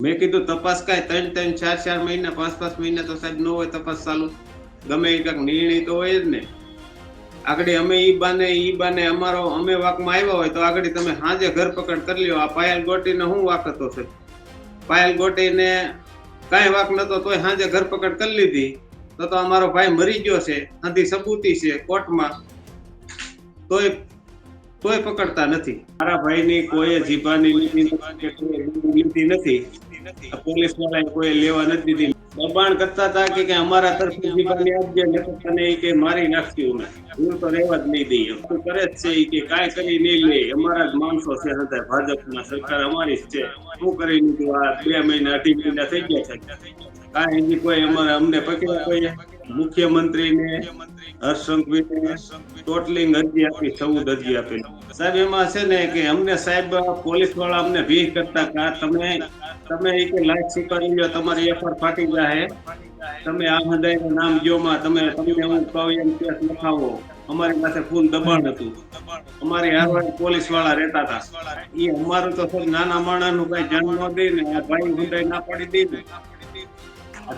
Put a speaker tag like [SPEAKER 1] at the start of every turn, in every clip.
[SPEAKER 1] મેં કીધું તપાસ કાંઈ 3-3, 4-4 મહિના, 5-5 મહિના તો સાહેબ ન હોય તપાસ ચાલુ. ગમે એ કાંઈક નિર્ણય તો હોય જ ને. આગળ અમે ઈ બાને અમારો અમે વાકમાં આવ્યા હોય તો આગળ તમે હાજે ધરપકડ કરી લ્યો. આ પાયલ ગોટીને શું વાક હતો છે? પાયલ ગોટીને કાંઈ વાક નતો તોય હાજે ધરપકડ કરી લીધી. તો અમારો ભાઈ મરી ગયો છે, આથી સબૂતી છે કોર્ટમાં, તોય પકડતા નથી. મારા ભાઈની કોઈ જીભાની લીધી નથી. પોલીસ વાળાએ કોઈ લેવા નથી દીધી. દબાણ કરતા હતા કે અમારા તરફથી જીભાની આપજે, તને કે મારી નાખ્યું. હું તો રહેવા જ નહીં દઈએ. શું કરે જ છે કે કાંઈ કરી નહીં લે. અમારા જ માણસો છે, હતા ભાજપના, સરકાર અમારી જ છે. શું કરી લીધું? આ 2 મહિના 2.5 મહિના થઈ ગયા છે. કાંઈ હજી કોઈ અમને પકડ્યા કોઈ મુખ્યમંત્રીને, હર્ષ સંઘવીને ટોટલિંગ અરજી આપી, 14 અરજી આપી. સાહેબ એમાં છે ને કે અમને સાહેબ પોલીસ વાળા અમને ભીખ કરતા કા તમે એ કે લાઈફ સ્વીકારી લો, તમારી એફઆર ફાટી જાય, તમે આ હૃદયના નામ જોમાં તમને હું કહું એમ કેસ લખાવો. અમારી પાસે ફૂલ દબાણ હતું. અમારી હારવાર પોલીસ વાળા રહેતા હતા. એ અમારું તો સર નાના માણસનું કઈ જન્મ ન દે ને, આ ભાઈ હુંડાઈ ના પાડી દે ને.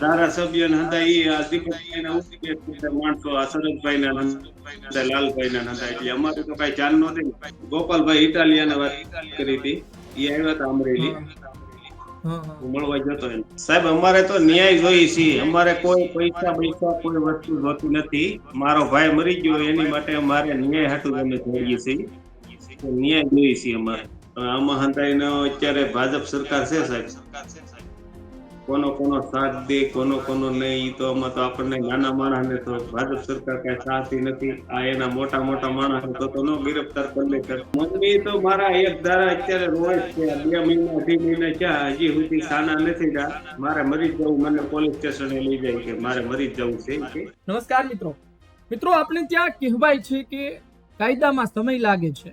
[SPEAKER 1] ધારાસભ્ય હતા એ દીપકભાઈ માણસો, આ શરદભાઈ ના હતા, લાલભાઈ ના હતા. એટલે અમારે તો કઈ જાણ નહોતી. ગોપાલભાઈ ઇટાલિયાને વાત કરી હતી, એ આવ્યા હતા અમરેલી, મળવા જતો. સાહેબ અમારે તો ન્યાય જોઈએ છે. અમારે કોઈ પૈસા કોઈ વસ્તુ જોતી નથી. મારો ભાઈ મરી ગયો એની માટે અમારે ન્યાય હાટું અમે જોઈએ છીએ. ન્યાય જોઈએ છે અમારે. આમાં હંતાઈને અત્યારે ભાજપ સરકાર છે સાહેબ, કોનો સાથ દે કોનો નહીં, તો આમાં તો આપણને નાના માણસને તો ભાજપ સરકાર કઈ સાથી નથી. આ એના મોટા માણસ તો નો ગિરફ્તાર કરી લે. મમ્મી તો મારા એક ધારા અત્યારે રોજ છે, 2 મહિના 2.5 મહિના ક્યાં હજી સુધી સાના નથી. મારે મરી જવું, મને પોલીસ સ્ટેશને લઈ જાય કે મારે મરી જવું છે.
[SPEAKER 2] નમસ્કાર મિત્રો, આપણે ત્યાં કહેવાય છે કે કાયદામાં સમય લાગે છે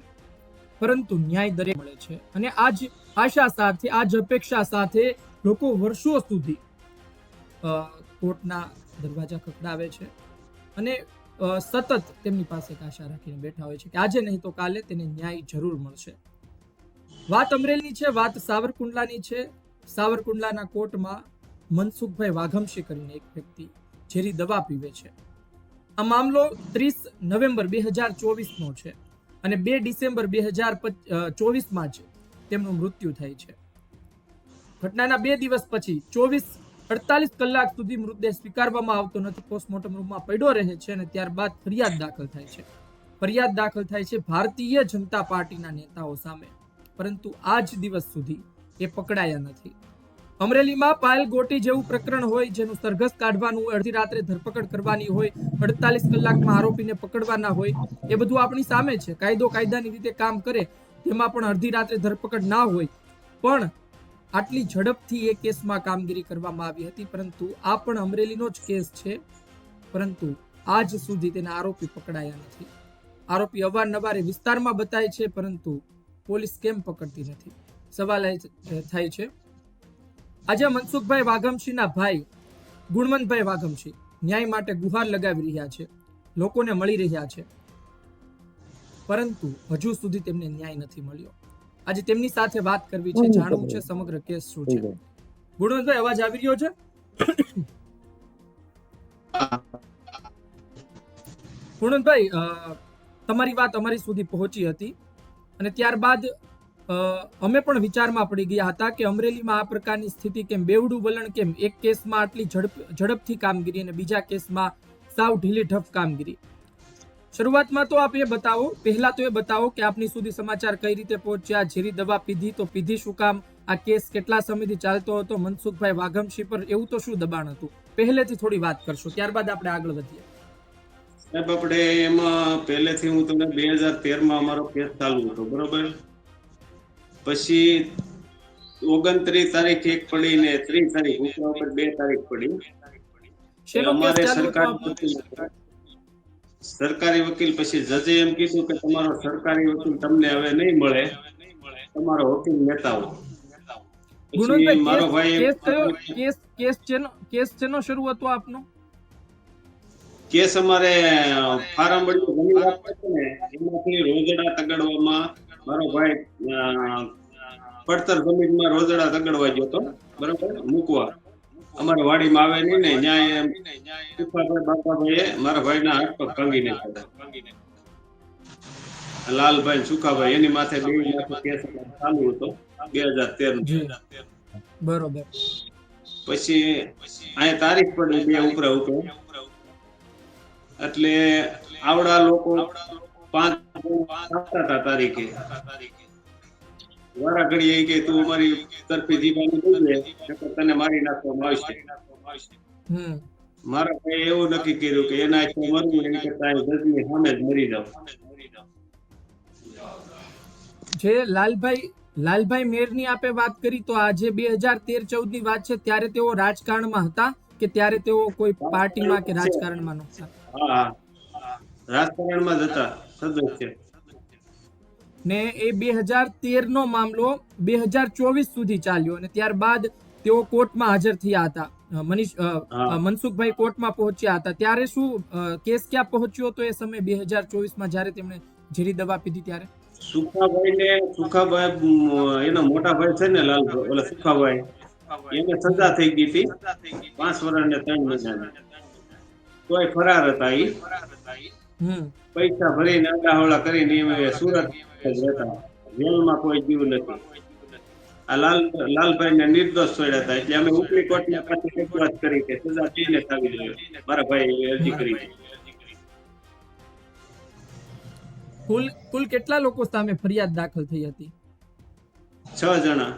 [SPEAKER 2] પરંતુ ન્યાય દરેક મળે છે. અને આજ આશા સાથે, આજ અપેક્ષા સાથે લોકો વર્ષો સુધી કોર્ટના દરવાજા ખખડાવે છે અને સતત તેમની પાસે આશા રાખીને બેઠા હોય છે કે આજે નહીં તો કાલે તેને ન્યાય જરૂર મળશે. વાત અમરેલીની છે, વાત સાવરકુંડલાની છે. સાવરકુંડલાના કોર્ટમાં મનસુખભાઈ વાઘમશી કરીને એક વ્યક્તિ ઝેરી દવા પીવે છે. આ મામલો 30 નવેમ્બર 2024 નો છે અને 2 ડિસેમ્બર 2024માં જ તેમનું મૃત્યુ થાય છે. ઘટનાના 2 દિવસ પછી 48 કલાક સુધી મૃતદેહ સ્વીકારવામાં આવતો નથી, પોસ્ટમોર્ટમ રૂમમાં પડ્યો રહે છે અને ત્યારબાદ ફરિયાદ દાખલ થાય છે ભારતીય જનતા પાર્ટીના નેતાઓ સામે. પરંતુ આજ દિવસ સુધી એ પકડાયા નથી. અમરેલીમાં પાયલ ગોટી જેવું પ્રકરણ હોય, જેનું સરઘસ કાઢવાનું હોય, અડધી રાત્રે ધરપકડ કરવાની હોય, 48 કલાકમાં આરોપીને પકડવાના હોય, એ બધું આપણી સામે છે. કાયદો કાયદાની રીતે કામ કરે તેમાં પણ અડધી રાત્રે ધરપકડ ના હોય, પણ આટલી ઝડપથી એ કેસમાં કામગીરી કરવામાં આવી હતી. પરંતુ આ પણ અમરેલીનો જ કેસ છે, પરંતુ આજ સુધી તેના આરોપી પકડાયા નથી. આરોપી અવારનવાર વિસ્તારમાં બતાય છે, પરંતુ પોલીસ કેમ પકડતી નથી? સવાલ થાય છે. આજે મનસુખભાઈ વાઘમશીના ભાઈ ગુણવંતભાઈ વાઘમશી ન્યાય માટે ગુહાર લગાવી રહ્યા છે, લોકોને મળી રહ્યા છે, પરંતુ હજુ સુધી તેમને ન્યાય નથી મળ્યો. આજે તેમની સાથે વાત કરવી છે, જાણવું છે સમગ્ર કેસ શું છે. ગુણવંતભાઈ, અવાજ આવી રહ્યો છે? ગુણવંતભાઈ, તમારી વાત અમારી સુધી પહોંચી હતી અને ત્યારબાદ અમે પણ વિચારમાં પડી ગયા હતા કે અમરેલીમાં આ પ્રકારની સ્થિતિ કેમ, બેવડું વલણ કેમ, એક કેસમાં આટલી ઝડપથી કામગીરી અને બીજા કેસમાં સાવ ઢીલી ઢપ કામગીરી. શરૂઆતમાં તો આપ પહેલા તો એ બતાવો કે આપની સુધી સમાચાર કઈ રીતે પહોંચ્યા, ઝેરી દવા પીધી તો પીધી શું કામ, આ કેસ કેટલા સમયથી ચાલતો હતો, મનસુખભાઈ વાઘમશી પર એવું તો શું દબાણ હતું? પહેલેથી થોડી વાત કરશો, ત્યારબાદ આપણે આગળ વધીએ.
[SPEAKER 1] સાહેબ આપણે એમાં પહેલેથી હું તમને 2013માં અમારો કેસ ચાલુ હતો, બરોબર. પછી 29 તારીખ એક પડી ને 30 તારીખ ઉપર 2 તારીખ પડી. અમારે સરકારી વકીલ, પછી જજે એમ કીધું કે તમારો સરકારી વકીલ તમને હવે નહીં મળે, તમારો વકીલ લેતા આવો.
[SPEAKER 2] પછી મારો ભાઈ કેસ શેનો શરૂ હતો આપનો?
[SPEAKER 1] કેસ અમારે ફાર્મ બળ્યો ઘણી વાત છે ને, એમાંથી રોજડા તગડવામાં મારો ભાઈ પડતર જમીનમાં રોજડા તગડવા ગયો હતો. બરોબર મૂકવા અમારા વાડીમાં આવે નહીં ને ન્યાય સુખાભાઈ બાપાભાઈએ મારા ભાઈના હાથ પગ ભાંગી નાખ્યા હતા. લાલભાઈ ને સુખાભાઈ એની માથે બે માથે કેસ ચાલુ હતો 2013
[SPEAKER 2] જી બરોબર.
[SPEAKER 1] પછી અહીંયા તારીખ પડી બે ઉપરા ઉપર એટલે આવડા લોકો 5 આવતા હતા તારીખે વારા ઘડીએ કે તું અમારી તરફી જીવાની બોલે તને મારી નાખવામાં આવશે. મારા ભાઈ એવું નક્કી કર્યું કે એના આખે મરવું એની કરતા જજની સામે જ મરી જાવ.
[SPEAKER 2] જે લાલભાઈ મેરની આપે વાત કરી તો આજે 2013-14 ની વાત છે ત્યારે તેઓ રાજકારણમાં હતા કે ત્યારે તેઓ કોઈ પાર્ટીમાં કે રાજકારણમાં નહોતા?
[SPEAKER 1] હા રાજકારણમાં જ હતા સદસ્ય.
[SPEAKER 2] ને એ 2013 નો મામલો 2024 સુધી ચાલ્યો અને ત્યારબાદ તેઓ કોર્ટમાં હાજર થયા હતા. મનસુખભાઈ કોર્ટમાં પહોંચ્યા હતા ત્યારે શું કેસ ક્યાં પહોંચ્યો હતો એ સમય 2024 માં જ્યારે તેમણે ઝેરી દવા પીધી ત્યારે?
[SPEAKER 1] સુખાભાઈ એનો મોટા ભાઈ છે ને લાલભાઈ ઓલા સુખાભાઈ એને સજા થઈ ગઈ હતી 5 વર્ષ ને 3 મહિના. તોય ફરાર હતા ઈ. પૈસા ભરીને અડાહવડા કરીને એ સુરત જ રહેતા. જેલમાં કોઈ જીવ નથી. આ લાલભાઈ ને નિર્દોષ છોડ્યા હતા એટલે અમે ઉપરી કોર્ટની પાસે રજૂઆત કરી કે સજા તેને થવી જોઈએ. મારા ભાઈ અરજી કરી.
[SPEAKER 2] કુલ કેટલા લોકો સામે ફરિયાદ દાખલ થઈ હતી?
[SPEAKER 1] 6 જણા.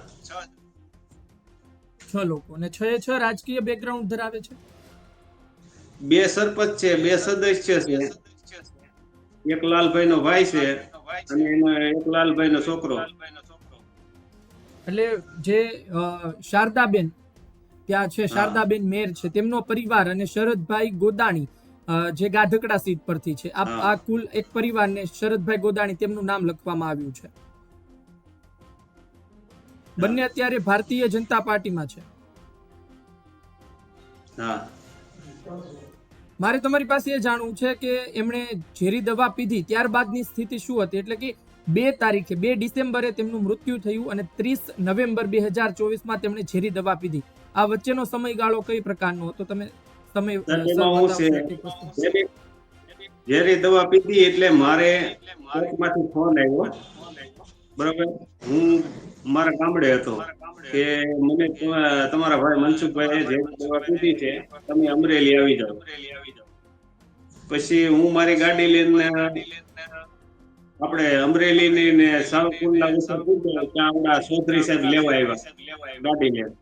[SPEAKER 2] 6 લોકો. અને 6 રાજકીય બેકગ્રાઉન્ડ ધરાવે છે?
[SPEAKER 1] 2 સરપંચ છે, 2 સદસ્ય છે, એક લાલભાઈ નો ભાઈ છે અને એનો એક લાલભાઈ નો છોકરો.
[SPEAKER 2] એટલે જે શારદાબેન ત્યાં છે, શારદાબેન મેર છે, તેમનો પરિવાર અને શરદભાઈ ગોદાણી જે ગાધકડા સીટ પરથી છે, આ કુલ એક પરિવારને શરદભાઈ ગોદાણી તેમનું નામ લખવામાં આવ્યું છે. બંને અત્યારે ભારતીય જનતા પાર્ટીમાં છે.
[SPEAKER 1] હા.
[SPEAKER 2] મારે તમારી પાસે એ જાણવું છે કે એમણે ઝેરી દવા પીધી ત્યારબાદની સ્થિતિ શું હતી? એટલે કે 2 ડિસેમ્બરે તેમનું મૃત્યુ થયું અને 30 નવેમ્બર 2024 માં તેમણે ઝેરી દવા પીધી. આ વચ્ચેનો સમયગાળો કઈ પ્રકારનો હતો? તમે
[SPEAKER 1] ઝેરી દવા પીધી એટલે મારે કોર્ટમાંથી ફોન આવ્યો. બરાબર. હું મારા ગામડે હતો કે મને તમારા ભાઈ મનસુખભાઈ ઝેરી દવા પીધી છે, તમે અમરેલી આવી જાઓ. પછી હું મારી ગાડી લઈને આપણે અમરેલી ની ને સાવકુંડલા વિસ્તાર પૂછ્યો ત્યાં આપણા ચૌધરી સાહેબ લેવા આવ્યા ગાડી લઈને.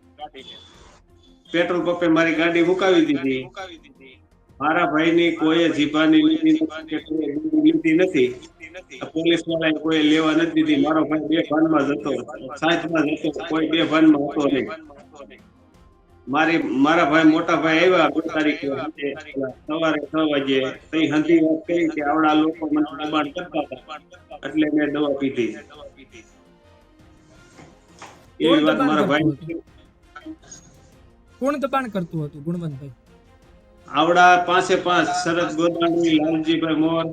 [SPEAKER 1] પેટ્રોલ પંપે મારી ગાડી મુકાવી દીધી. મારા ભાઈની કોઈ જીભાની લીધી નથી. પોલીસ વાળાએ કોઈ લેવા નથી દીધી. મારો ભાઈ 2 ભાનમાં જ હતો, સાચમાં જ હતો, કોઈ 2 ભાનમાં હતો નહીં. મારા ભાઈ મોટા ભાઈ આવ્યા 2 તારીખે સવારે 6 વાગે. તઈ હંધી વાત કરી કે આવડા લોકો મને દબાણ કરતા હતા એટલે મેં દવા પીધી. એવી વાત મારા ભાઈ.
[SPEAKER 2] કોણ દબાણ કરતું હતું ગુણવંતભાઈ?
[SPEAKER 1] આવડા 5 શરદ ગોદાણી, લાલજીભાઈ મોર,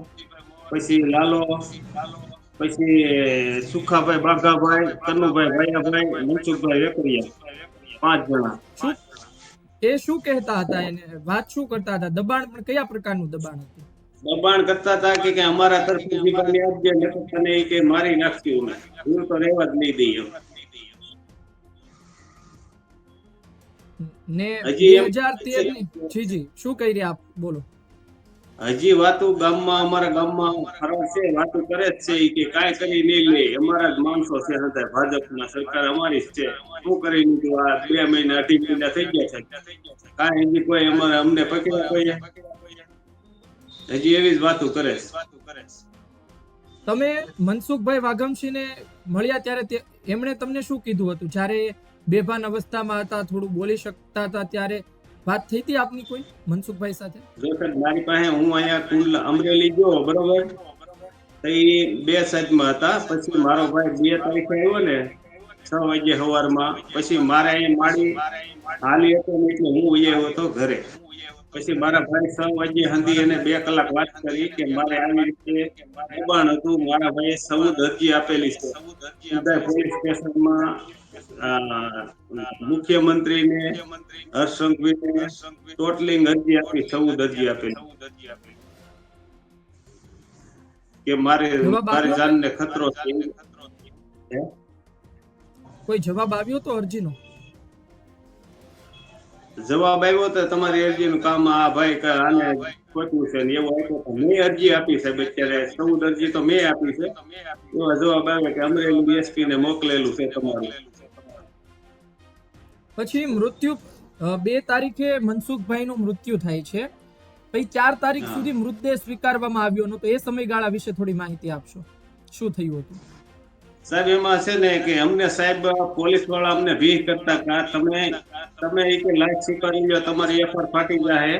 [SPEAKER 1] પછી લાલો, પછી સુખાભાઈ બાઘાભાઈ, કનુભાઈ ભાયાભાઈ, મનસુખભાઈ વેકરિયા, 5 જણા.
[SPEAKER 2] એ શું કહેતા હતા? એને વાત શું કરતા હતા? દબાણ પણ કયા પ્રકારનું દબાણ હતું?
[SPEAKER 1] દબાણ કરતા હતા કે અમારા તરફથી જીવનની આપજે તને કે મારી નાખ્યું હું તો રહેવા જ નહીં દઈએ.
[SPEAKER 2] ને 2013 જી શું કહી રહ્યા આપ? બોલો.
[SPEAKER 1] હજી વાતો ગામમાં અમારા ગામમાં ફરવા છે, વાતો કરે જ છે કે કાંઈ કરી નહીં લે. અમારા જ માણસો છે, હતા ભાજપના, સરકાર અમારી જ છે. શું કરી લીધું? આ 2 મહિના 2.5 મહિના થઈ ગયા છે, કાંઈ હજી કોઈ અમને પકડ્યા કોઈ હજી એવી જ વાતો કરે છે.
[SPEAKER 2] તમે મનસુખભાઈ વાઘમસિંહને મળ્યા ત્યારે એમણે તમને શું કીધું હતું? જ્યારે બેભાન અવસ્થામાં હતા, થોડું બોલી શકતા હતા, ત્યારે વાત થઈ હતી આપની કોઈ મનસુખભાઈ સાથે?
[SPEAKER 1] જો સાહેબ મારી પાસે હું અહીંયા કુલ અમરેલી ગયો બરોબર, તો 2 સાઈડમાં હતા. પછી મારો ભાઈ 2 તારીખે આવ્યો ને 6 વાગે સવારમાં. પછી મારે અહીંયા માડી હાલી હતો ને એટલે હું આવ્યો હતો ઘરે. પછી મારા ભાઈ 6 વાગ્યા સુધી એને 2 કલાક વાત કરી કે મારે આવી રીતે દબાણ હતું, મારા ભાઈએ 14 અરજી આપેલી છે બધા પોલીસ સ્ટેશનમાં, મુખ્યમંત્રીને, હર્ષ સંઘવીને ટોટલિંગ અરજી આપી, 14 અરજી આપેલી કે મારે
[SPEAKER 2] જવાબ
[SPEAKER 1] મારી
[SPEAKER 2] આવ્યો
[SPEAKER 1] જાનને ખતરો છે. હે?
[SPEAKER 2] કોઈ જવાબ આવ્યો તો અરજીનો?
[SPEAKER 1] જવાબ આવ્યો તો તમારી અરજીનું કામ આ ભાઈ આને ખોટું છે ને એવું આપ્યો તો મેં અરજી આપી સાહેબ, અત્યારે 14 અરજી તો મેં આપી છે. એવો જવાબ આવે કે અમરેલી એસપી ને મોકલેલું છે તમારું.
[SPEAKER 2] પછી મૃત્યુ 2 તારીખે મનસુખભાઈનું મૃત્યુ થાય છે, પછી 4 તારીખ સુધી મૃતદેહ સ્વીકારવામાં આવ્યો નહોતો. એ સમયગાળા વિશે થોડી માહિતી આપશો, શું થયું હતું?
[SPEAKER 1] સાહેબ એમાં છે ને કે અમને સાહેબ પોલીસ વાળા અમને ભીખ કરતા કે તમે એ કે લાઈફ સ્વીકારી લો, તમારી એફઆર ફાટી જાય,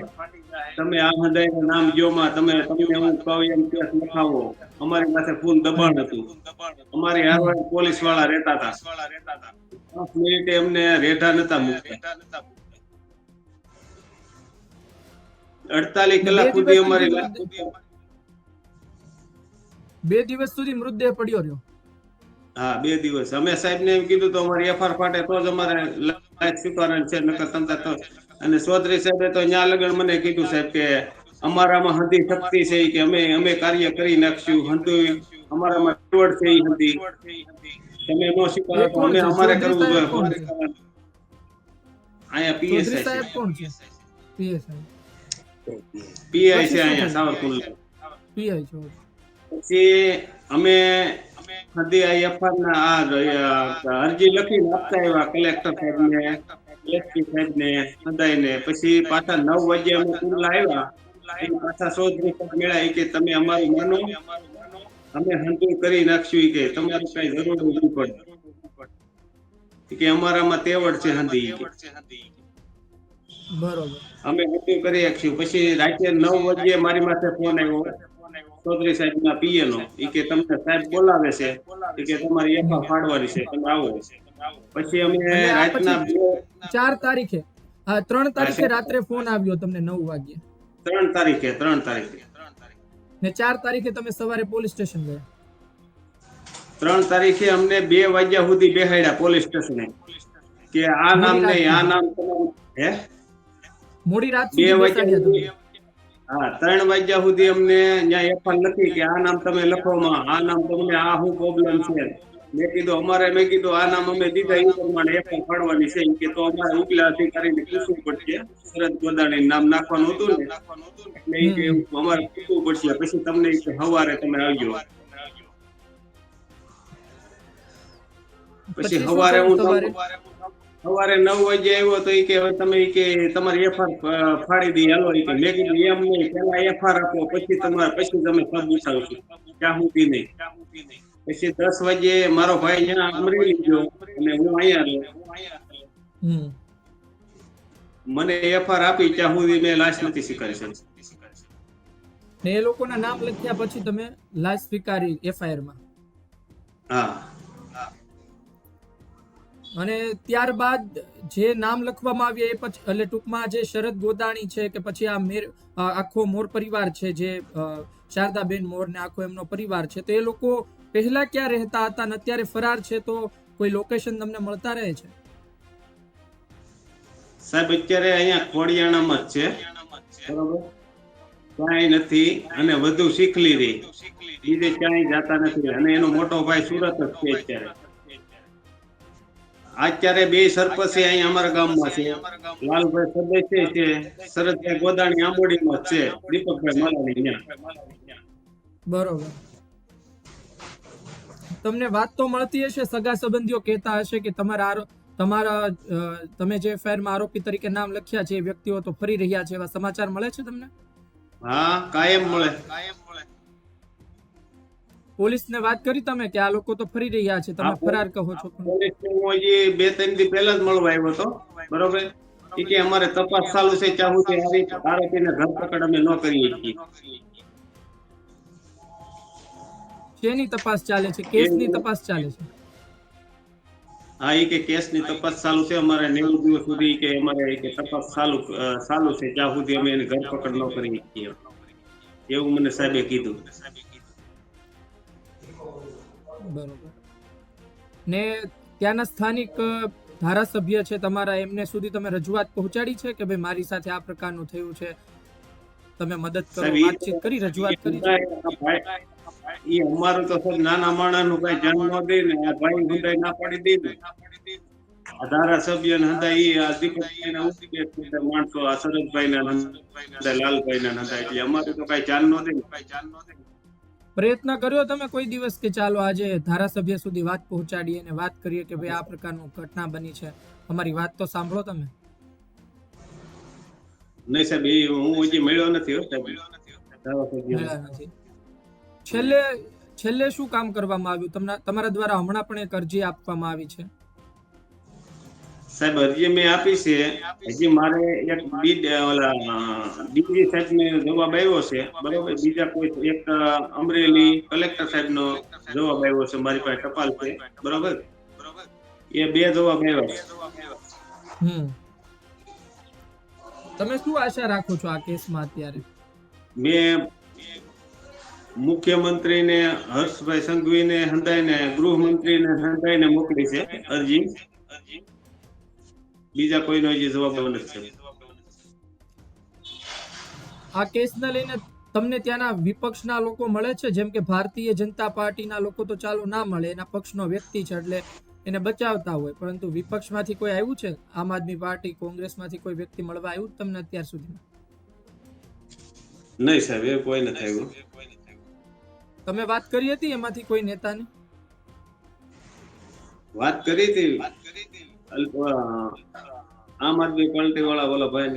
[SPEAKER 1] તમે આ હૃદય નામ ગયોમાં તમને હું કહું એમ કેસ લખાવો. અમારી પાસે ફૂલ દબાણ હતું, અમારી હારવાર પોલીસ વાળા રહેતા હતા, 5 મિનિટે અમને રેઢા નતા મૂકતા. 48 કલાક સુધી અમારી
[SPEAKER 2] 2 દિવસ સુધી મૃતદેહ પડ્યો રહ્યો.
[SPEAKER 1] હા 2 દિવસ અમે સાહેબ ને એમ કીધું તો અમારી એફઆર ફાટે તો જ અમારે લાઈફ સ્વીકારણ છે, નકર તમતા તો. અને ચૌધરી સાહેબે તો ન્યા લગન મને કીધું સાહેબ કે અમારામાં હંધી શક્તિ છે કે અમે કાર્ય કરી નાખશું, હંધી અમારામાં તોડ છે ઈ હંધી તમે નો સ્વીકારો તો અમે અમારે કરવું જોઈએ. અહીંયા પીએસઆઈ
[SPEAKER 2] સાહેબ કોણ છે?
[SPEAKER 1] પીઆઈ છે અહીંયા સાવરકુંડલા.
[SPEAKER 2] પીઆઈ છો.
[SPEAKER 1] પછી અમે હદી આ એફઆર ના આ અરજી લખીને આપતા આવ્યા કલેક્ટર સાહેબ ને, એસપી સાહેબ ને, બધાને. પછી પાછા 9 વાગ્યે અમે કુંડલા આવ્યા, પાછા ચૌધરી સાહેબ મળ્યા કે તમે અમારું માનો, અમે હંધું કરી નાખશું કે તમારી કઈ જરૂર નહીં પડે કે અમારામાં તેવડ છે હંધી.
[SPEAKER 2] બરોબર,
[SPEAKER 1] અમે હંધું કરી નાખશું. પછી રાતે 9 વાગ્યે મારી માથે ફોન આવ્યો ચૌધરી સાહેબ ના પીએ નો, કે તમને સાહેબ બોલાવે છે કે તમારી એફઆર ફાડવાની છે, તમે આવો. પછી અમે રાતના
[SPEAKER 2] 4 તારીખે 3 તારીખે રાત્રે ફોન આવ્યો તમને 9 વાગ્યે?
[SPEAKER 1] 3 તારીખે
[SPEAKER 2] ને 4 તારીખે તમે સવારે પોલીસ સ્ટેશન ગયા?
[SPEAKER 1] 3 તારીખે અમને 2 વાગ્યા સુધી બેહાડ્યા પોલીસ સ્ટેશને કે આ નામ નહીં, આ નામ તમારું. હે? મોડી રાત સુધી બેસાડ્યા? હા 3 વાગ્યા સુધી અમને ત્યાં એફઆર લખી કે આ નામ તમે લખોમાં, આ નામ તમને આ શું પ્રોબ્લેમ છે. મેં કીધું આ નામ અમે દીધા એ પ્રમાણે એફઆર ફાડવાની છે કે તો અમારે ઉપલા અધિકારીને પૂછવું પડશે, શરદ ગોદાણી નામ નાખવાનું હતું ને એટલે એ કે અમારે પૂછવું પડશે. પછી તમને સવારે તમે આવજો. પછી સવારે હું સવારે 9 વાગે આવ્યો તો કે હવે તમે કે તમારી એફઆર ફાડી દી હાલો. મેં કીધું એમ નહીં, પેલા એફઆર આપો પછી તમે સબ ઉઠાવશું, ત્યાં સુધી નહીં. પછી 10 વાગે મારો ભાઈ અહીંયા અમરેલી ગયો અને હું અહીંયા મને એફઆર આપી ત્યાં સુધી મેં લાશ નથી સ્વીકારી શકતી.
[SPEAKER 2] ને એ લોકોના નામ લખ્યા પછી તમે લાશ સ્વીકારી એફઆઈઆર માં?
[SPEAKER 1] હા.
[SPEAKER 2] અને ત્યારબાદ જે નામ લખવામાં આવ્યા એ પછી એટલે ટૂંકમાં જે શરદ ગોદાણી છે કે પછી આ આખો મોર પરિવાર છે, જે શારદાબેન મોર ને આખો એમનો પરિવાર છે, તો એ લોકો પહેલા ક્યાં રહેતા હતા ને અત્યારે ફરાર છે, તો કોઈ લોકેશન તમને મળતા રહે છે?
[SPEAKER 1] સાહેબ અત્યારે અહીંયા ખોડિયાણામાં જ છે, બરોબર, ક્યાંય નથી. અને વધુ શીખલી રહી, બીજે ક્યાંય જતા નથી. અને એનો મોટો ભાઈ સુરત જ છે અત્યારે 2 સરપંચ અહીંયા અમારા ગામમાં છે, લાલભાઈ સદસ્ય છે, શરદભાઈ ગોદાણી આંબોડીમાં છે, દીપકભાઈ માલાણી ત્યાં.
[SPEAKER 2] બરોબર. તમને વાત તો મળતી હશે, સગા સંબંધીઓ કહેતા હશે કે તમે જે એફઆઈઆરમાં આરોપી તરીકે નામ લખ્યા છે એ વ્યક્તિઓ તો ફરી રહ્યા છે, એવા સમાચાર મળે છે તમને?
[SPEAKER 1] હા, કાયમ મળે.
[SPEAKER 2] પોલીસને વાત કરી તમે કે આ લોકો તો ફરી રહ્યા છે, તમે ફરાર કહો છો?
[SPEAKER 1] પોલીસને હું હજી 2-3 દી પહેલા જ મળવા આવ્યો હતો, બરોબર. કે અમારે તપાસ ચાલુ છે, ચાહુ છે આરોપીને ધરપકડ અમે ન કરીએ છીએ.
[SPEAKER 2] શેની તપાસ ચાલે છે? કેસની તપાસ ચાલે છે?
[SPEAKER 1] હા, એ કે કેસની તપાસ ચાલુ છે, અમારે 90 દિવસ સુધી કે અમારે ઈ કે તપાસ ચાલુ છે, જ્યાં સુધી અમે એને ધરપકડ ન કરી શકીએ, એવું મને સાહેબે કીધું.
[SPEAKER 2] બરોબર. ને ત્યાંના સ્થાનિક ધારાસભ્ય છે તમારા, એમને સુધી તમે રજૂઆત પહોંચાડી છે કે ભાઈ મારી સાથે આ પ્રકારનું થયું છે, તમે મદદ કરો,
[SPEAKER 1] સાહેબ
[SPEAKER 2] વાતચીત કરી, રજૂઆત કરી છે?
[SPEAKER 1] ઈ અમારું તો સાહેબ નાના માણસનું કઈ જાણ ન દે ને, આ ભાઈ હુંડાઈ ના પાડી દે ને, આ ધારાસભ્ય ને હતા ઈ આ દીપકભાઈ ના ઉઠી માણસો, આ શરદભાઈ ના હતા, લાલભાઈ ના હતા, એટલે અમારું તો કઈ જાણ ન દે ને.
[SPEAKER 2] પ્રયત્ન કર્યો તમે કોઈ દિવસ કે ચાલો આજે ધારાસભ્ય સુધી વાત પહોંચાડીએ અને વાત કરીએ કે ભાઈ આ પ્રકારનું ઘટના બની છે, અમારી વાત તો સાંભળો તમે?
[SPEAKER 1] નહીં સાહેબ, એ હું હજી મળ્યો નથી હો સાહેબ, ધારાસભ્ય.
[SPEAKER 2] મળ્યા નથી. છેલ્લે શું કામ કરવામાં આવ્યું તમારા દ્વારા? હમણાં પણ એક અરજી આપવામાં આવી છે.
[SPEAKER 1] સાહેબ અરજી મેં આપી છે, હજી મારે એક ડીજી સાહેબ ને જવાબ આવ્યો છે, બરોબર. બીજા કોઈ એક અમરેલી કલેક્ટર સાહેબ નો જવાબ આવ્યો છે, મારી પાસે ટપાલ છે, બરોબર. એ 2 જવાબ આવ્યા છે.
[SPEAKER 2] તમે શું આશા રાખો છો આ કેસમાં અત્યારે?
[SPEAKER 1] મેં મુખ્યમંત્રીને હર્ષભાઈ સંઘવીને હંધાઈને, ગૃહમંત્રીને હંધાઈને મોકલી છે અરજી. બીજા કોઈનો હજી જવાબ નથી.
[SPEAKER 2] આ કેસને લઈને તમને ત્યાંના વિપક્ષના લોકો મળે છે? જેમ કે ભારતીય જનતા પાર્ટીના લોકો તો ચાલો ના મળે, એના પક્ષનો વ્યક્તિ છે એટલે એને બચાવતા હોય, પરંતુ વિપક્ષમાંથી કોઈ આવ્યું છે? આમ આદમી પાર્ટી, કોંગ્રેસમાંથી કોઈ વ્યક્તિ મળવા આવ્યું તમને અત્યાર સુધીમાં?
[SPEAKER 1] નહીં સાહેબ, એ કોઈ નથી આવ્યું.
[SPEAKER 2] તમે વાત કરી હતી એમાંથી કોઈ નેતાની?
[SPEAKER 1] વાત કરી હતી આમ આદમી પાર્ટી વાળા ઓલા ભાઈ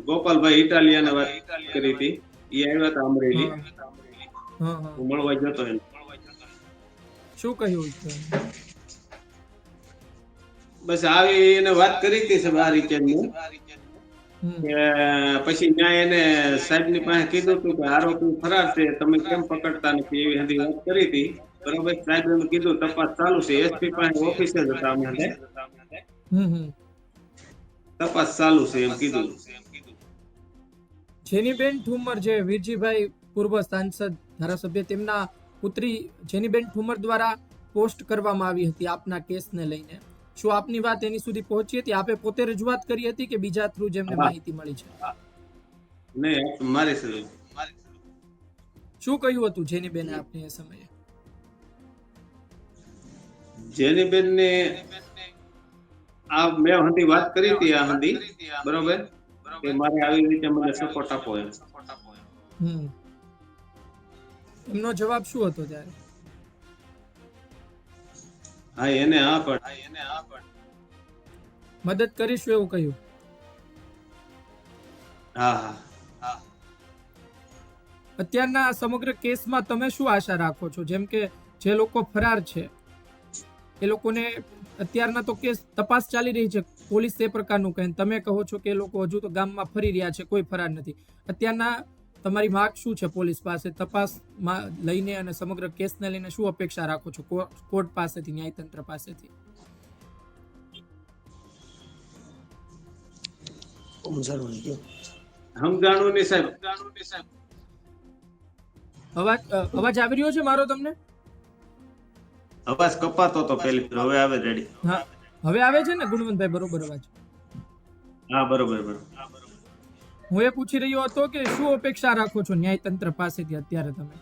[SPEAKER 1] ગોપાલભાઈ ઇટાલિયાને વાત કરી હતી. એ આવ્યા હતા અમરેલી, હું મળવા જતો એને.
[SPEAKER 2] શું કહ્યું?
[SPEAKER 1] બસ આવી એને વાત કરી હતી સાહેબ આ રીતે. પછી ત્યાં એને સાહેબ ની પાસે કીધું હતું કે આરોપી ફરાર છે, તમે કેમ પકડતા નથી, એવી બધી વાત કરી હતી, બરોબર. સાહેબ એમ કીધું તપાસ ચાલુ છે, એસપી પાસે ઓફિસે જ હતા અમે, તપાસ ચાલુ છે એમ કીધું.
[SPEAKER 2] જેનીબેન ઠુમર, જે વીરજીભાઈ પૂર્વ સાંસદ ધારાસભ્ય, તેમના પુત્રી જેનીબેન ઠુમર દ્વારા પોસ્ટ કરવામાં આવી હતી આપના કેસને લઈને, શું આપની વાત એની સુધી પહોંચી હતી? આપે પોતે રજૂઆત કરી હતી કે બીજા થ્રુ જેમને માહિતી મળી છે?
[SPEAKER 1] નહીં, મારી સાથે.
[SPEAKER 2] શું કહ્યું હતું જેનીબેને આપને એ સમયે?
[SPEAKER 1] જેનીબેન ને આ મેં હંધી વાત કરી હતી, આ હંધી, બરોબર, કે મારે આવી રીતે મને સપોર્ટ આપો એમ.
[SPEAKER 2] એમનો જવાબ શું હતો ત્યારે?
[SPEAKER 1] હા, એને હા પણ
[SPEAKER 2] મદદ કરીશું એવું કહ્યું?
[SPEAKER 1] હા હા.
[SPEAKER 2] અત્યારના સમગ્ર કેસમાં તમે શું આશા રાખો છો? જેમ કે જે લોકો ફરાર છે એ લોકોને અત્યારના તો કેસ તપાસ ચાલી રહી છે, પોલીસ તે પ્રકારનું કહે, તમે કહો છો કે એ લોકો હજુ તો ગામમાં ફરી રહ્યા છે, કોઈ ફરાર નથી. અત્યારના તમારી માંગ શું છે પોલીસ પાસે તપાસમાં લઈને, અને સમગ્ર કેસને લઈને શું અપેક્ષા રાખો છો કોર્ટ પાસેથી, ન્યાયતંત્ર પાસેથી?
[SPEAKER 1] સમજાણું નહીં સાહેબ.
[SPEAKER 2] અવાજ આવી રહ્યો છે મારો તમને?
[SPEAKER 1] અવાજ કપાતો તો પેલી, હવે આવે રેડી.
[SPEAKER 2] હા, હવે આવે છે ને ગુણવંતભાઈ? બરોબર અવાજ?
[SPEAKER 1] હા, બરોબર.
[SPEAKER 2] હું એ પૂછી રહ્યો હતો કે શું અપેક્ષા રાખો છો ન્યાયતંત્ર પાસેથી અત્યારે તમે?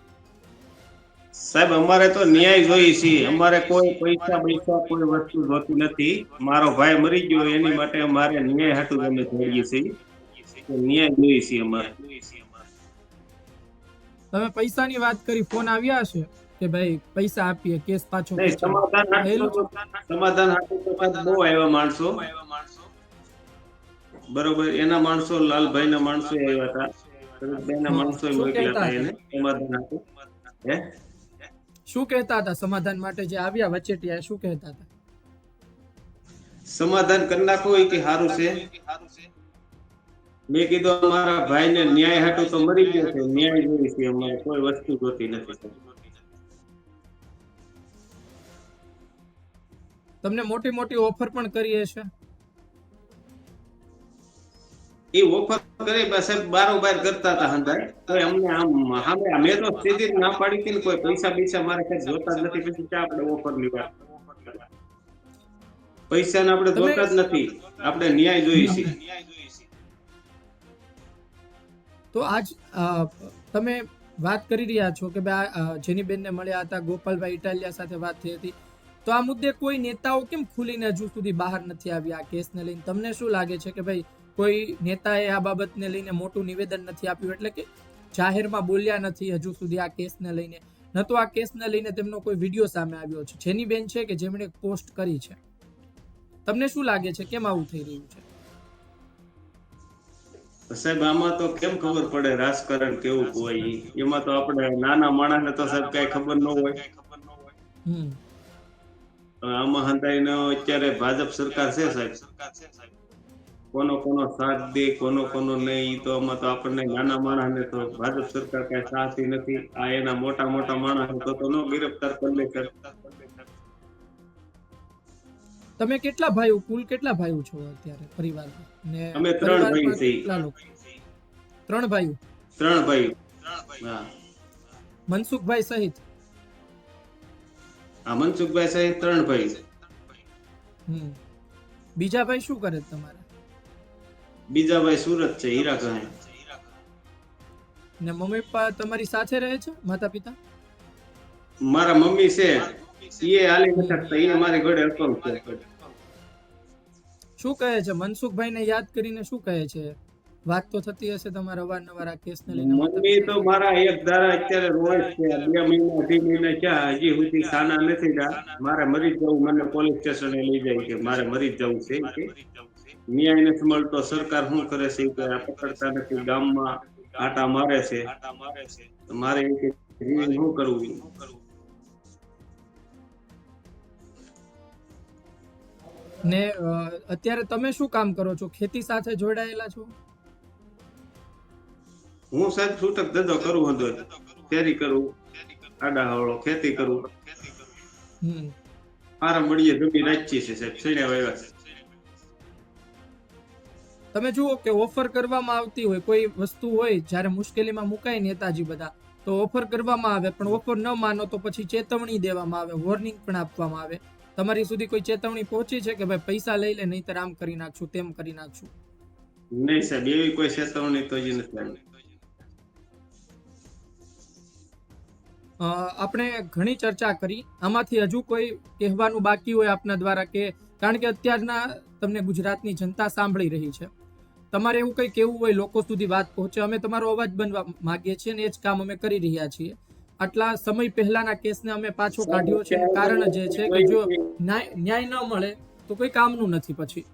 [SPEAKER 1] સાહેબ અમારે તો ન્યાય જોઈએ છે, અમારે કોઈ પૈસા કોઈ વસ્તુ જોતી નથી. મારો ભાઈ મરી ગયો એની માટે અમારે ન્યાય હાટું અમે જોઈએ છીએ, ન્યાય જોઈએ છે અમારે.
[SPEAKER 2] તમે પૈસાની વાત કરી, ફોન આવ્યા હશે કે ભાઈ પૈસા આપીએ, કેસ પાછો
[SPEAKER 1] સમાધાન હાટું તો બહુ આવ્યા માણસો, બરોબર. એના માણસો, લાલભાઈ ના માણસો આવ્યા હતા, શરદભાઈના માણસો મોકલ્યા હતા એને સમાધાન હાટું.
[SPEAKER 2] શું કહેતા હતા સમાધાન માટે જે આવ્યા વચેટિયા? શું કહેતા હતા?
[SPEAKER 1] સમાધાન કરી નાખો કે સારું છે. મેં કીધું અમારા ભાઈને ન્યાય હાટું તો મરી ગયો છે, ન્યાય જોઈએ છે અમારે, કોઈ વસ્તુ જોતી નથી.
[SPEAKER 2] તમને મોટી મોટી ઓફર પણ કરી હશે.
[SPEAKER 1] એ ઓફર કરી સાહેબ બારોબાર કરતા હતા હંધાય તો અમને આમ સામે મેં તો સીધી જ ના પાડી હતી ને કોઈ પૈસા મારે કઈ જોતા જ નથી, પછી ક્યાં આપણે ઓફર ની વાત. પૈસા ને આપણે
[SPEAKER 2] તમે
[SPEAKER 1] જોતા જ નથી, આપણે ન્યાય જોઈએ છીએ.
[SPEAKER 2] તો આજ તમે વાત કરી રહ્યા છો કે ભાઈ જેની બેનને મળ્યા હતા, ગોપાલભાઈ ઇટાલિયા સાથે વાત થઈ હતી, તો આ મુદ્દે કોઈ નેતાઓ કેમ ખુલીને હજુ સુધી બહાર નથી આવ્યા આ કેસને લઈને? તમને શું લાગે છે કે ભાઈ કોઈ નેતાએ આ બાબતને લઈને મોટું નિવેદન નથી આપ્યું, એટલે કે જાહેરમાં બોલ્યા નથી હજુ સુધી આ કેસને લઈને? ન તો આ કેસને લઈને તેમનો કોઈ વિડીયો સામે આવ્યો છે. જેની બેન છે કે જેમણે પોસ્ટ કરી છે. તમને શું લાગે છે કેમ આવું થઈ રહ્યું છે?
[SPEAKER 1] સાહેબ આમાં તો કેમ ખબર પડે રાજકારણ કેવું હોય? એમાં તો આપણે નાના માણસને તો સાહેબ કઈ ખબર ન હોય. આમાં હંતાઈને અત્યારે ભાજપ સરકાર છે સાહેબ, કોનો સાથ દે કોનો નહીં, તો આમાં તો આપણને નાના માણસને તો ભાજપ સરકાર કઈ સાથી નથી. આ એના મોટા માણસ તો નો ગિરફ્તાર કરી લે સાહેબ.
[SPEAKER 2] તમે કેટલા ભાઈઓ, કુલ કેટલા ભાઈઓ છો અત્યારે પરિવારમાં? ને
[SPEAKER 1] અમે 3 ભાઈ છીએ.
[SPEAKER 2] 3 ભાઈઓ?
[SPEAKER 1] 3 ભાઈ. હા,
[SPEAKER 2] મનસુખભાઈ સહિત?
[SPEAKER 1] હા, મનસુખભાઈ સહિત 3 ભાઈ.
[SPEAKER 2] બીજા ભાઈ શું કરે તમારા?
[SPEAKER 1] બીજા ભાઈ સુરત છે, હીરા કહે.
[SPEAKER 2] ને મમ્મી પપ્પા તમારી સાથે રહે છે, માતા પિતા?
[SPEAKER 1] મારા મમ્મી છે એ હાલી નથી શકતા, એ મારી ઘરે હતો છે.
[SPEAKER 2] શું કહે છે મનસુખભાઈ ને યાદ કરીને? શું કહે છે? વાત તો થતી હશે તમારા અવારનવાર આ કેસને લઈને?
[SPEAKER 1] મમ્મી તો મારા એક ધારા અત્યારે રોજ છે, 2 મહિના 2.5 મહિના ક્યાં હજી સુધી સાના નથી જા. મારે મરી જવું, મને પોલીસ સ્ટેશને લઈ જાય કે મારે મરી જવું છે કે ન્યાય નથી મળતો. સરકાર શું કરે છે કે પકડતા નથી, ગામમાં આટા મારે છે. મારે શું કરવું?
[SPEAKER 2] ને અત્યારે તમે શું કામ કરો છો? ખેતી સાથે જોડાયેલા છો?
[SPEAKER 1] હું સાહેબ છૂટક ધંધો કરું, હતો ફેરી કરું, આડા હવળો ખેતી કરું. મારા મળીએ જમીન રાખીએ છે સાહેબ, સૈન્ય વાવ્યા છે.
[SPEAKER 2] તમે જુઓ કે ઓફર કરવામાં આવતી હોય કોઈ વસ્તુ હોય, જ્યારે મુશ્કેલીમાં મુકાય નેતાજી બધા, તો ઓફર કરવામાં આવે, પણ ઓફર ન માનો તો પછી ચેતવણી દેવામાં આવે, વોર્નિંગ પણ આપવામાં આવે. તમારી સુધી કોઈ ચેતવણી પહોંચી છે કે ભાઈ પૈસા લઈ લે નહીતર આમ કરી નાખશું, તેમ કરી નાખશું?
[SPEAKER 1] નહીં સાહેબ, એવી કોઈ ચેતવણી તો જ નથી.
[SPEAKER 2] આપણે ઘણી ચર્ચા કરી, આમાંથી હજુ કોઈ કહેવાનું બાકી હોય આપના દ્વારા? કે કારણ કે અત્યારના તમને ગુજરાતની જનતા સાંભળી રહી છે, તમારે એવું કંઈ કહેવું હોય, લોકો સુધી વાત પહોંચે, અમે તમારો અવાજ બનવા માંગીએ છીએ અને એ જ કામ અમે કરી રહ્યા છીએ. આટલા સમય પહેલાના કેસને અમે પાછો કાઢ્યો છે, કારણ જે છે કે જો ન્યાય ન મળે તો કોઈ કામનું નથી. પછી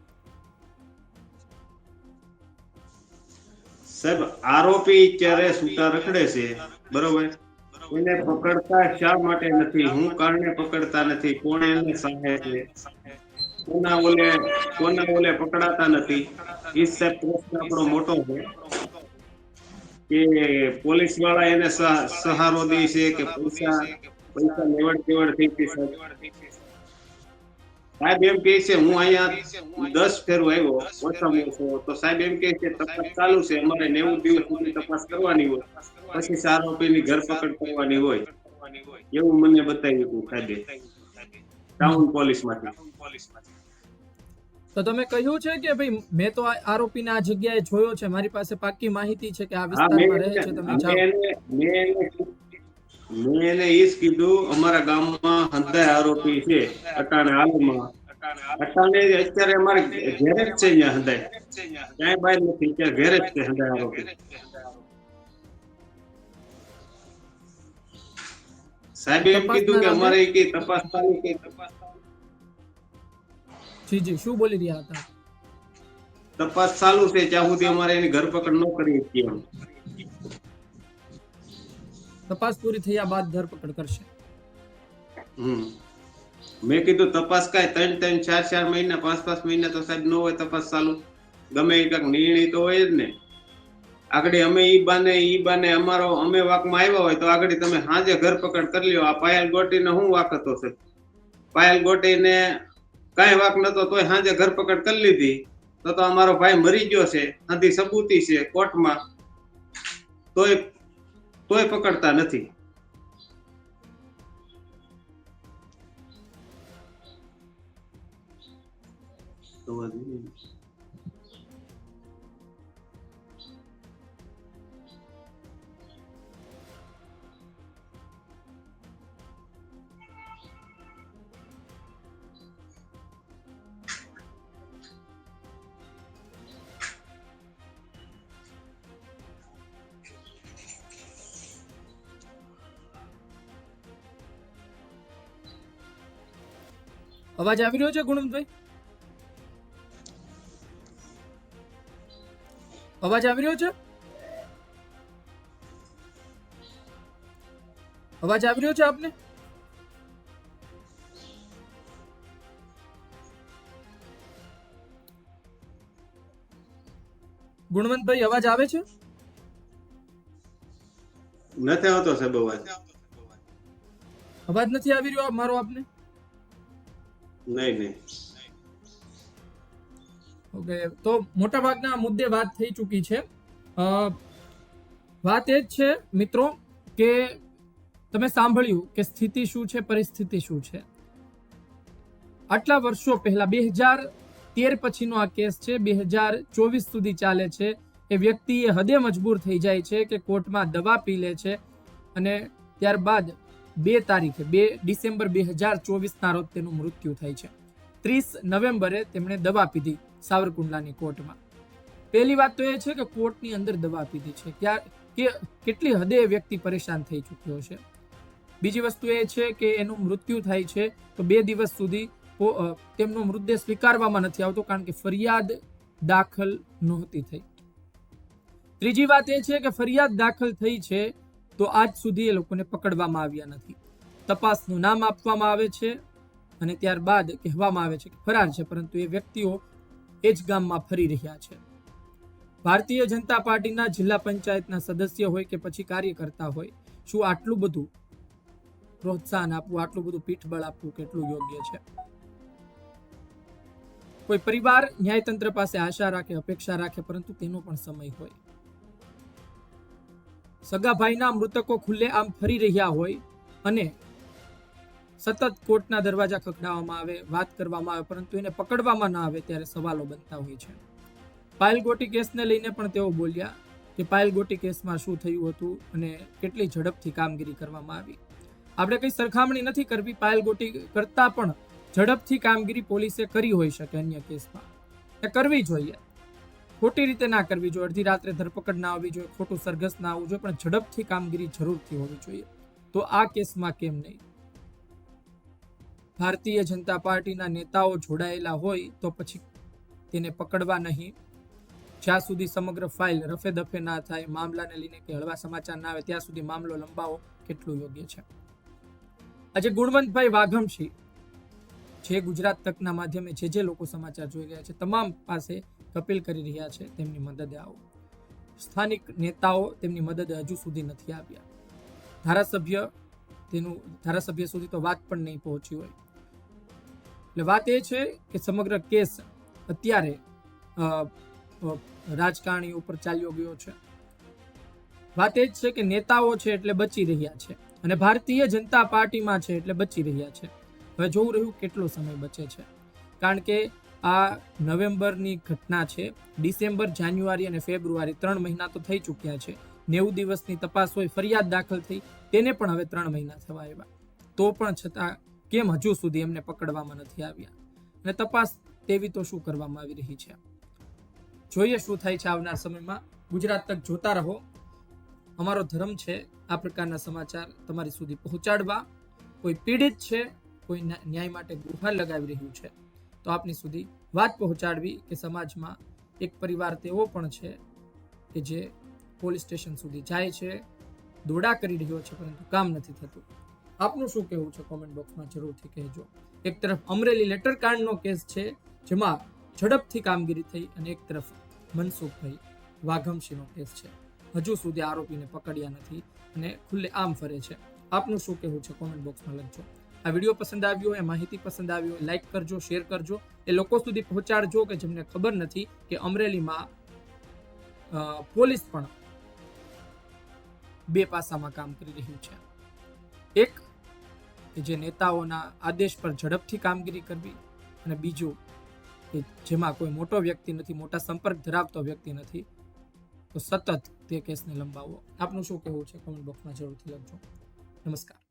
[SPEAKER 1] સાહેબ આરોપી ક્યારે છૂટા રખડે છે, બરોબર, એને પકડતા શા માટે નથી? હું કારણે પકડતા નથી? કોણે એને સાહે છે? કોના ઓલે પકડાતા નથી? એ સાહેબ પ્રશ્ન આપણો મોટો છે કે પોલીસ વાળા એને સહારો દે છે કે પૈસા લેવડ દેવડ થઈ છે? સાહેબ એમ કે છે હું અહીંયા 10 ફેરો આવ્યો ઓછામાં ઓછો, તો સાહેબ એમ કે છે તપાસ ચાલુ છે, અમારે 90 દિવસ સુધી તપાસ કરવાની હોય, પછી આરોપીની ધરપકડ કરવાની હોય, એવું મને બતાવ્યું હતું સાહેબે ટાઉન પોલીસમાંથી.
[SPEAKER 2] તો તમે કહ્યું છે કે ભાઈ મેં તો આરોપીને આ જગ્યાએ જોયો છે, મારી પાસે પાકી માહિતી છે કે આ વિસ્તારમાં રહે છે, તમે જાઓ?
[SPEAKER 1] મેં એને એ જ કીધું, અમારા ગામમાં હંધાય આરોપી છે અટાણે હાલમાં, અટાણે અત્યારે અમારે ઘેરે જ છે, અહીંયા હંધાય ક્યાંય બહાર નથી, ત્યાં ઘેરે જ છે હંધાય આરોપી. સાહેબ એમ કીધું કે અમારે કઈ તપાસ ચાલુ કે
[SPEAKER 2] જી શું બોલી રહ્યા હતા?
[SPEAKER 1] તપાસ ચાલુ છે, ત્યાં સુધી અમારે એની ધરપકડ ન કરી શકીએ.
[SPEAKER 2] તપાસ પૂરી થયા બાદ ધરપકડ કરશે.
[SPEAKER 1] મેં કીધું તપાસ કાંઈ 3-3, 4-4 મહિના, 5-5 મહિના તો સાહેબ ન હોય તપાસ ચાલુ. ગમે એ કાંઈક નિર્ણય તો હોય જ ને. આગળ અમે ઈ બાને અમારો અમે વાકમાં આવ્યા હોય તો આગળ તમે સાંજે ધરપકડ કરી લ્યો. આ પાયલ ગોટીને શું વાક હતો છે? પાયલ ગોટીને કાંઈ વાક નતો તોય સાંજે ધરપકડ કરી લીધી. તો અમારો ભાઈ મરી ગયો છે, આથી સબૂતી છે કોર્ટમાં, તોય પકડતા નથી.
[SPEAKER 2] અવાજ આવી રહ્યો છે ગુણવંતભાઈ? અવાજ આવી રહ્યો છે? અવાજ આવી રહ્યો છે આપને? ગુણવંતભાઈ અવાજ આવે છે?
[SPEAKER 1] નથી આવતો સાહેબ અવાજ.
[SPEAKER 2] અવાજ નથી આવી રહ્યો મારો આપને?
[SPEAKER 1] નહીં.
[SPEAKER 2] ઓકે, તો મોટા ભાગના મુદ્દે વાત થઈ ચૂકી છે. વાત એ જ છે મિત્રો કે તમે સાંભળ્યું કે સ્થિતિ શું છે, પરિસ્થિતિ શું છે. આટલા વર્ષો પહેલા 2013 પછીનો આ કેસ છે, 2024 સુધી ચાલે છે. એ વ્યક્તિ એ હદે મજબૂર થઈ જાય છે કે કોર્ટમાં દવા પી લે છે અને ત્યારબાદ 2 ડિસેમ્બર 2024ના રોજ તેનું મૃત્યુ થાય છે. 30 નવેમ્બરે તેમણે દવા પીધી સાવરકુંડલાની કોર્ટમાં. પહેલી વાત તો એ છે કે કોર્ટની અંદર દવા પીધી છે, કે કેટલી હદે વ્યક્તિ પરેશાન થઈ ચૂક્યો છે. બીજી વસ્તુ એ છે કે એનું મૃત્યુ થાય છે તો 2 દિવસ સુધી તેમનો મૃતદેહ સ્વીકારવામાં નથી આવતો, કારણ કે ફરિયાદ દાખલ નહોતી થઈ. ત્રીજી વાત એ છે કે ફરિયાદ દાખલ થઈ છે તો આજ સુધી એ લોકોને પકડવામાં આવ્યા નથી. તપાસનું નામ આપવામાં આવે છે અને ત્યારબાદ કહેવામાં આવે છે કે ફરાર છે, પરંતુ એ વ્યક્તિઓ એ જ ગામમાં ફરી રહ્યા છે. ભારતીય જનતા પાર્ટીના જિલ્લા પંચાયતના સદસ્ય હોય કે પછી કાર્યકર્તા હોય, શું આટલું બધું પ્રોત્સાહન આપવું, આટલું બધું પીઠબળ આપવું કેટલું યોગ્ય છે? કોઈ પરિવાર ન્યાયતંત્ર પાસે આશા રાખે, અપેક્ષા રાખે, પરંતુ તેનો પણ સમય હોય. સગા ભાઈના મૃતકો ખુલ્લે આમ ફરી રહ્યા હોય અને સતત કોર્ટના દરવાજા ખખડાવવામાં આવે, વાત કરવામાં આવે, પરંતુ એને પકડવામાં ના આવે ત્યારે સવાલો બનતા હોય છે. પાયલ ગોટી કેસને લઈને પણ તેઓ બોલ્યા કે પાયલ ગોટી કેસમાં શું થયું હતું અને કેટલી ઝડપથી કામગીરી કરવામાં આવી. આપણે કઈ સરખામણી નથી કરવી, પાયલ ગોટી કરતા પણ ઝડપથી કામગીરી પોલીસે કરી હોઈ શકે અન્ય કેસમાં, એ કરવી જોઈએ. ખોટી રીતે ના કરવી જોઈએ, અડધી રાત્રે ધરપકડ ના આવવી જોઈએ, ખોટું સરઘસ ના આવવું જોઈએ, પણ ઝડપથી કામગીરી જરૂરથી હોવી જોઈએ. તો આ કેસમાં કેમ નહીં? ભારતીય જનતા પાર્ટીના નેતાઓ જોડાયેલા હોય તો પછી તેને પકડવા નહીં. જ્યાં સુધી સમગ્ર ફાઇલ રફે દફે ના થાય, મામલાને લઈને કે હળવા સમાચાર ના આવે, ત્યાં સુધી મામલો લંબાવો કેટલું યોગ્ય છે? આજે ગુણવંતભાઈ વાઘમશી જે ગુજરાત તકના માધ્યમે જે લોકો સમાચાર જોઈ રહ્યા છે, તમામ પાસે અપીલ કરી રહ્યા છે તેમની મદદે આવો. સ્થાનિક નેતાઓ તેમની મદદે હજુ સુધી નથી આવ્યા. ધારાસભ્ય સુધી તો વાત પણ નહીં પહોંચી હોય. એટલે વાત એ છે કે સમગ્ર કેસ અત્યારે રાજકારણી ઉપર ચાલ્યો ગયો છે. વાત એ જ છે કે નેતાઓ છે એટલે બચી રહ્યા છે અને ભારતીય જનતા પાર્ટીમાં છે એટલે બચી રહ્યા છે. હવે જોવું રહ્યું કેટલો સમય બચે છે, કારણ કે આ નવેમ્બરની ઘટના છે. ડિસેમ્બર, જાન્યુઆરી અને ફેબ્રુઆરી 3 મહિના તો થઈ ચૂક્યા છે. 90 દિવસની તપાસ હોય, ફરિયાદ દાખલ થઈ, તેને પણ હવે 3 મહિના થવા આવ્યા. તો પણ છતાં કેમ હજુ સુધી એમને પકડવામાં નથી આવ્યા? અને તપાસ તેવી તો શું કરવામાં આવી રહી છે? જોઈએ શું થાય છે આવનાર સમયમાં. ગુજરાત તક જોતા રહો. અમારો ધર્મ છે આ પ્રકારના સમાચાર તમારી સુધી પહોંચાડવા. કોઈ પીડિત છે, કોઈ ન્યાય માટે ગુહાર લગાવી રહ્યું છે, તો આપની સુધી વાત પહોંચાડવી કે સમાજમાં એક પરિવાર તેવો પણ છે કે જે પોલીસ સ્ટેશન સુધી જાય છે, દોડા કરી રહ્યો છે, પરંતુ કામ નથી થતું. આપનું શું કહેવું છે કોમેન્ટ બોક્સમાં જરૂરથી કહેજો. એક તરફ અમરેલી લેટરકાંડનો કેસ છે જેમાં ઝડપથી કામગીરી થઈ અને એક તરફ મનસુખભાઈ વાઘમશીનો કેસ છે. હજુ સુધી આરોપીને પકડ્યા નથી અને ખુલ્લે આમ ફરે છે. આપનું શું કહેવું છે કોમેન્ટ બોક્સમાં લખજો. આ વિડીયો પસંદ આવ્યો હોય, માહિતી પસંદ આવી હોય, લાઈક કરજો, શેર કરજો, એ લોકો સુધી પહોંચાડજો કે જેમને ખબર નથી કે અમરેલીમાં પોલીસ પણ બે પાસામાં કામ કરી રહ્યું છે. એક કે જે નેતાઓના આદેશ પર ઝડપથી કામગીરી કરવી, અને બીજું કે જેમાં કોઈ મોટો વ્યક્તિ નથી, મોટા સંપર્ક ધરાવતો વ્યક્તિ નથી, તો સતત તે કેસને લંબાવવો. આપનું શું કહેવું છે? કોમેન્ટ બોક્સમાં જરૂરથી લખજો. નમસ્કાર.